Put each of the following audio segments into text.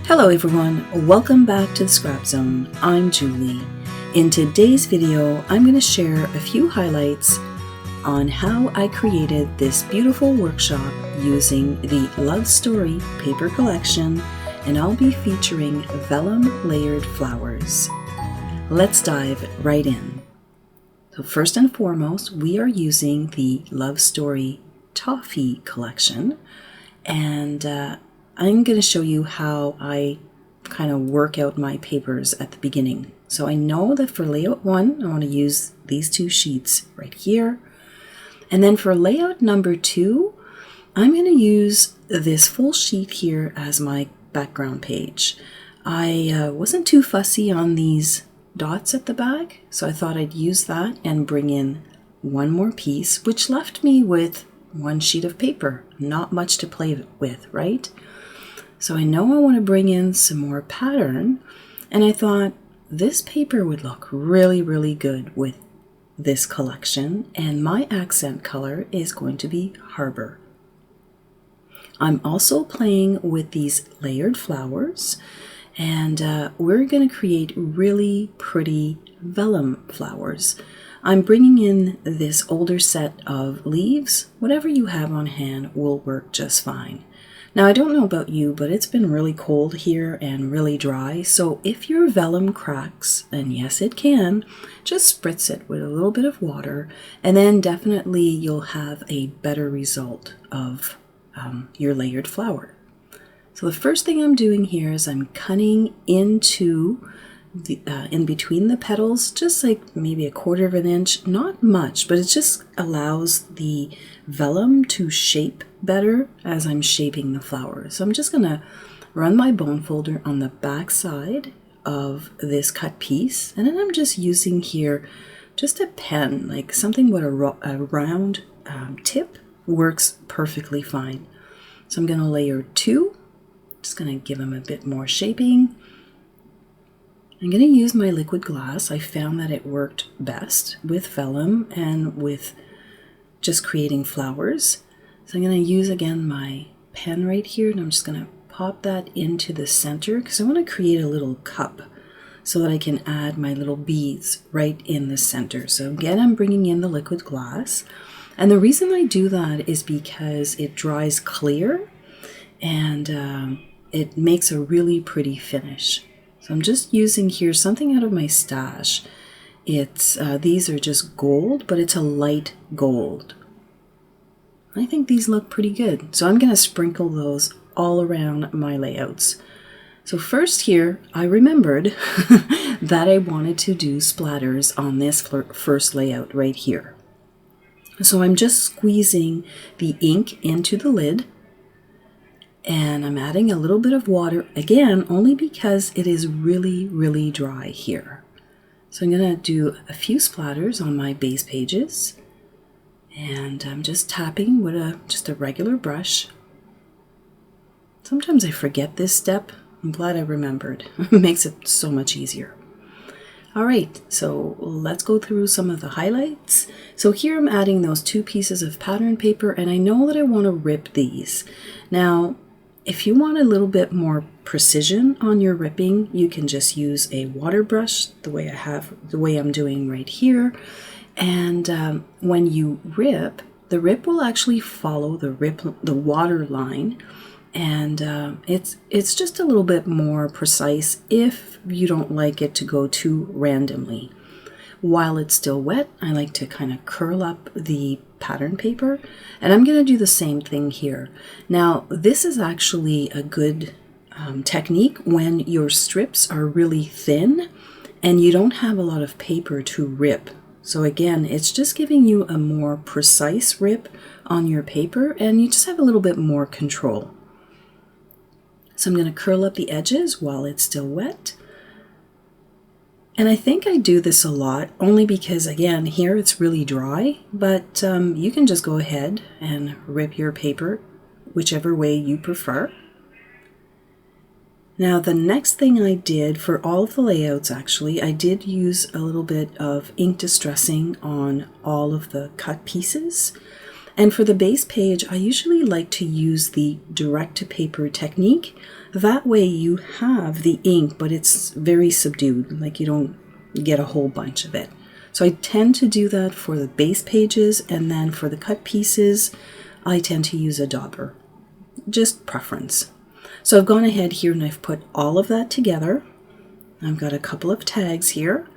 Hello everyone, welcome back to the Scrap Zone. I'm Julie. In today's video, I'm going to share a few highlights on how I created this beautiful workshop using the Love Story paper collection, and I'll be featuring vellum layered flowers. Let's dive right in. So first and foremost, we are using the Love Story Toffee collection, and I'm going to show you how I kind of work out my papers at the beginning. So I know that for layout 1, I want to use these two sheets right here. And then for layout number 2, I'm going to use this full sheet here as my background page. I wasn't too fussy on these dots at the back, so I thought I'd use that and bring in one more piece, which left me with one sheet of paper. Not much to play with, right? So I know I want to bring in some more pattern, and I thought this paper would look really good with this collection, and my accent color is going to be Harbour. I'm also playing with these layered flowers, and we're going to create really pretty vellum flowers. I'm bringing in this older set of leaves. Whatever you have on hand will work just fine. Now, I don't know about you, but it's been really cold here and really dry, so if your vellum cracks, and yes it can, just spritz it with a little bit of water, and then definitely you'll have a better result of your layered flower. So the first thing I'm doing here is I'm cutting into the, in between the petals, just like maybe 1/4 of an inch, not much, but it just allows the vellum to shape better as I'm shaping the flower. So I'm just going to run my bone folder on the back side of this cut piece, and then I'm just using here just a pen, like something with a round tip works perfectly fine. So I'm going to layer 2, just going to give them a bit more shaping. I'm going to use my liquid glass. I found that it worked best with vellum and with just creating flowers. So I'm going to use again my pen right here, and I'm just going to pop that into the center because I want to create a little cup so that I can add my little beads right in the center. So again, I'm bringing in the liquid glass, and the reason I do that is because it dries clear and it makes a really pretty finish. So I'm just using here something out of my stash. It's these are just gold, but it's a light gold. I think these look pretty good. So I'm going to sprinkle those all around my layouts. So first here, I remembered that I wanted to do splatters on this first layout right here. So I'm just squeezing the ink into the lid, and I'm adding a little bit of water, again, only because it is really dry here. So I'm going to do a few splatters on my base pages, and I'm just tapping with just a regular brush. Sometimes I forget this step. I'm glad I remembered. It makes it so much easier. All right, so let's go through some of the highlights. So here I'm adding those 2 pieces of pattern paper, and I know that I want to rip these. Now, if you want a little bit more precision on your ripping, you can just use a water brush the way I'm doing right here. And when you rip, the rip will actually follow the water line, and it's just a little bit more precise if you don't like it to go too randomly. While it's still wet, I like to kind of curl up the pattern paper, and I'm going to do the same thing here. Now, this is actually a good technique when your strips are really thin and you don't have a lot of paper to rip. So again, it's just giving you a more precise rip on your paper, and you just have a little bit more control. So I'm going to curl up the edges while it's still wet. And I think I do this a lot only because, again, here it's really dry, but you can just go ahead and rip your paper whichever way you prefer. Now, the next thing I did for all of the layouts, actually, I did use a little bit of ink distressing on all of the cut pieces. And for the base page, I usually like to use the direct to paper technique. That way you have the ink, but it's very subdued, like you don't get a whole bunch of it. So I tend to do that for the base pages, and then for the cut pieces, I tend to use a dauber. Just preference. So I've gone ahead here and I've put all of that together. I've got a couple of tags here.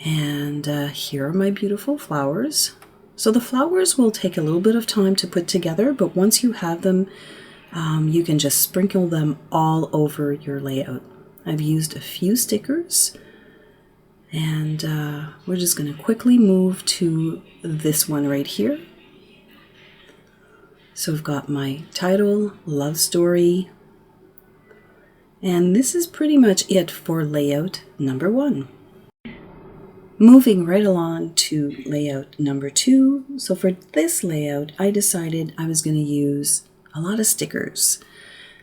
And here are my beautiful flowers. So the flowers will take a little bit of time to put together, but once you have them, you can just sprinkle them all over your layout. I've used a few stickers, and we're just going to quickly move to this one right here. So I've got my title, Love Story, and this is pretty much it for layout number 1. Moving right along to layout number 2. So for this layout, I decided I was going to use a lot of stickers.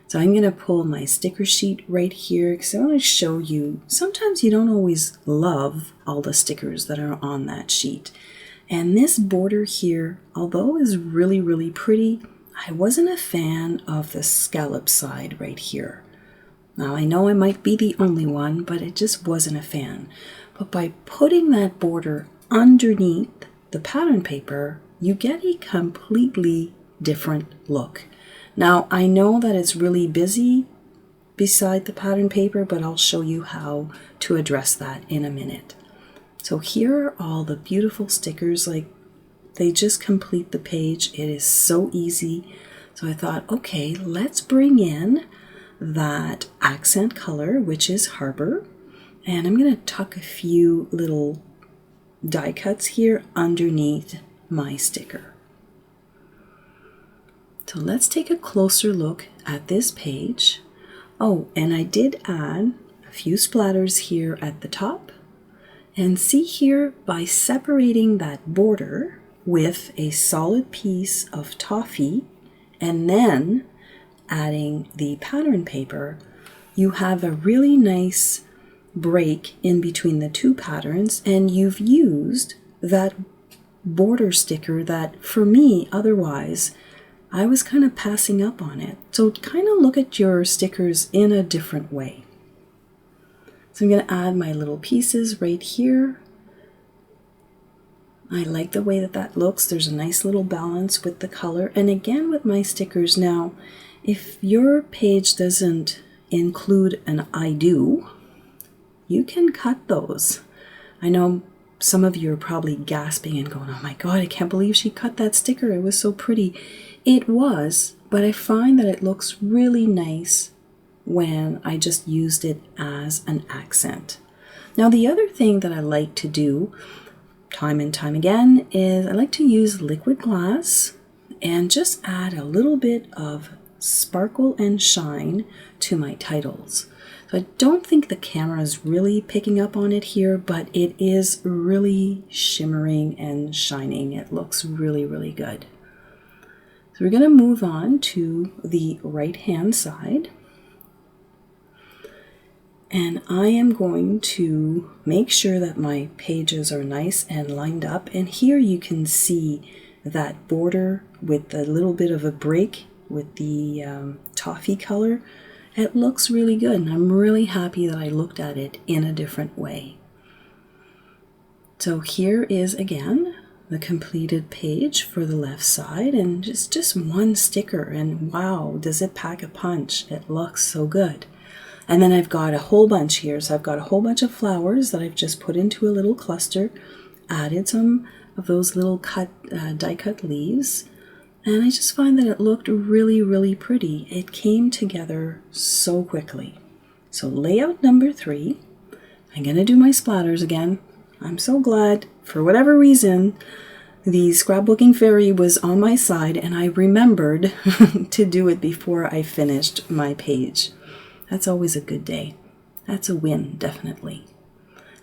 So I'm going to pull my sticker sheet right here because I want to show you, sometimes you don't always love all the stickers that are on that sheet. And this border here, although is really, really pretty, I wasn't a fan of the scallop side right here. Now I know I might be the only one, but it just wasn't a fan. But by putting that border underneath the pattern paper, you get a completely different look. Now, I know that it's really busy beside the pattern paper, but I'll show you how to address that in a minute. So here are all the beautiful stickers, like they just complete the page. It is so easy. So I thought, okay, let's bring in that accent color, which is Harbour. And I'm going to tuck a few little die cuts here underneath my sticker. So let's take a closer look at this page. Oh, and I did add a few splatters here at the top. And see here, by separating that border with a solid piece of toffee and then adding the pattern paper, you have a really nice break in between the two patterns, and you've used that border sticker that for me otherwise I was kind of passing up on it. So kind of look at your stickers in a different way. So I'm going to add my little pieces right here. I like the way that that looks. There's a nice little balance with the color. And again with my stickers now, if your page doesn't include an I do, you can cut those. I know some of you are probably gasping and going, oh my God, I can't believe she cut that sticker. It was so pretty. It was, but I find that it looks really nice when I just used it as an accent. Now, the other thing that I like to do time and time again is I like to use liquid glass and just add a little bit of sparkle and shine to my titles. So I don't think the camera is really picking up on it here, but it is really shimmering and shining. It looks really, really good. So we're going to move on to the right-hand side. And I am going to make sure that my pages are nice and lined up. And here you can see that border with a little bit of a break with the toffee color. It looks really good, and I'm really happy that I looked at it in a different way. So here is again the completed page for the left side, and just one sticker, and wow, does it pack a punch. It looks so good. And then I've got a whole bunch here. So I've got a whole bunch of flowers that I've just put into a little cluster, added some of those little die cut leaves. And I just find that it looked really, really pretty. It came together so quickly. So layout number 3, I'm going to do my splatters again. I'm so glad, for whatever reason, the scrapbooking fairy was on my side and I remembered to do it before I finished my page. That's always a good day. That's a win, definitely.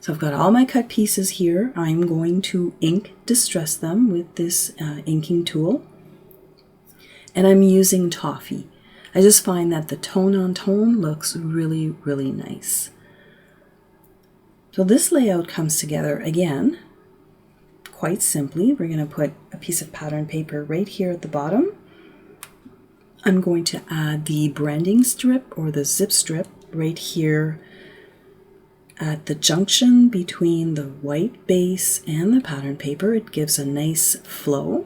So I've got all my cut pieces here. I'm going to ink distress them with this inking tool. And I'm using toffee. I just find that the tone on tone looks really, really nice. So this layout comes together again quite simply. We're going to put a piece of pattern paper right here at the bottom. I'm going to add the branding strip or the zip strip right here at the junction between the white base and the pattern paper. It gives a nice flow.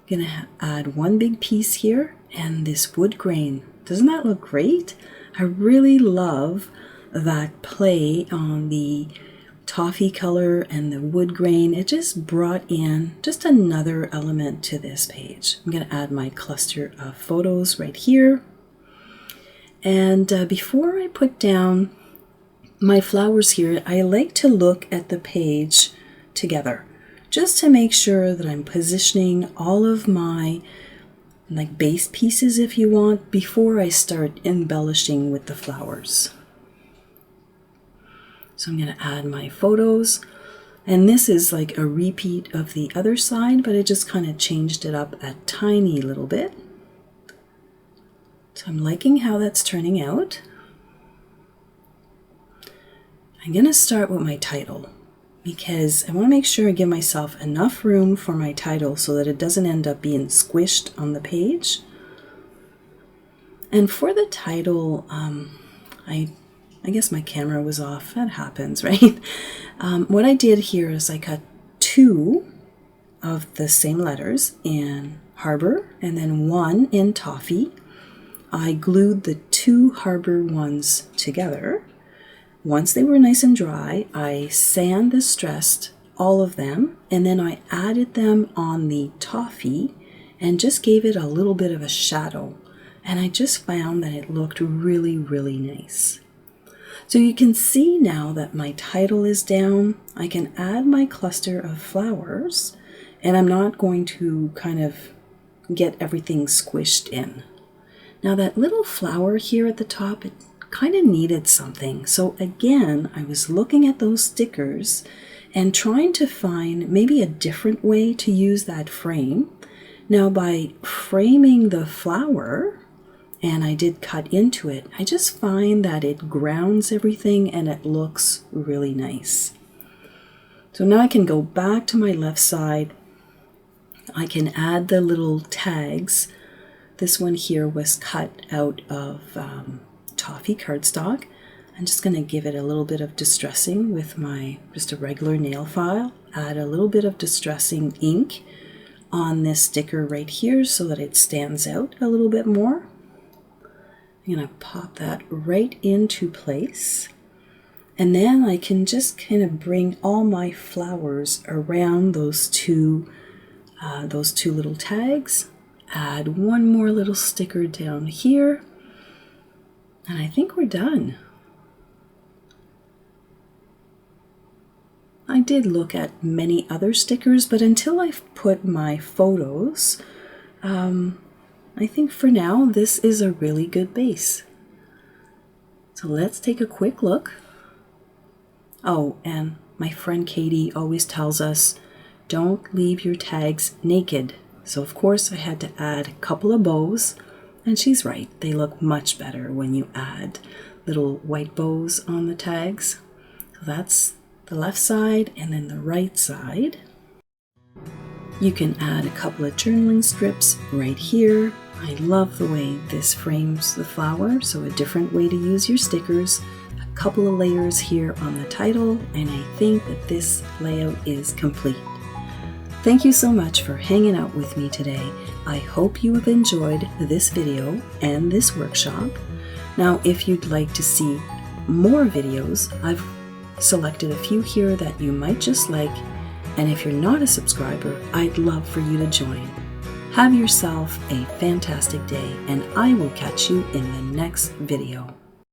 I'm going to add one big piece here and this wood grain. Doesn't that look great? I really love that play on the toffee color and the wood grain. It just brought in just another element to this page. I'm going to add my cluster of photos right here. And before I put down my flowers here, I like to look at the page together just to make sure that I'm positioning all of my like base pieces, if you want, before I start embellishing with the flowers. So I'm going to add my photos, and this is like a repeat of the other side, but I just kind of changed it up a tiny little bit. So I'm liking how that's turning out. I'm going to start with my title because I want to make sure I give myself enough room for my title so that it doesn't end up being squished on the page. And for the title, I guess my camera was off. That happens, right? What I did here is I cut 2 of the same letters in Harbour and then 1 in Toffee. I glued the 2 Harbour ones together. Once they were nice and dry, I sand distressed all of them, and then I added them on the Toffee and just gave it a little bit of a shadow. And I just found that it looked really, really nice. So you can see now that my title is down. I can add my cluster of flowers, and I'm not going to kind of get everything squished in. Now that little flower here at the top, it kind of needed something. So again, I was looking at those stickers and trying to find maybe a different way to use that frame. Now by framing the flower, and I did cut into it, I just find that it grounds everything and it looks really nice. So now I can go back to my left side. I can add the little tags. This one here was cut out of Toffee cardstock. I'm just going to give it a little bit of distressing with my just a regular nail file. Add a little bit of distressing ink on this sticker right here so that it stands out a little bit more. I'm going to pop that right into place. And then I can just kind of bring all my flowers around those two little tags. Add one more little sticker down here. And I think we're done. I did look at many other stickers, but until I've put my photos, I think for now this is a really good base. So let's take a quick look. Oh, and my friend Katie always tells us, don't leave your tags naked. So of course I had to add a couple of bows, and she's right, they look much better when you add little white bows on the tags. So that's the left side, and then the right side. You can add a couple of journaling strips right here. I love the way this frames the flower, so a different way to use your stickers. A couple of layers here on the title, and I think that this layout is complete. Thank you so much for hanging out with me today. I hope you have enjoyed this video and this workshop. Now, if you'd like to see more videos, I've selected a few here that you might just like, and if you're not a subscriber, I'd love for you to join. Have yourself a fantastic day, and I will catch you in the next video.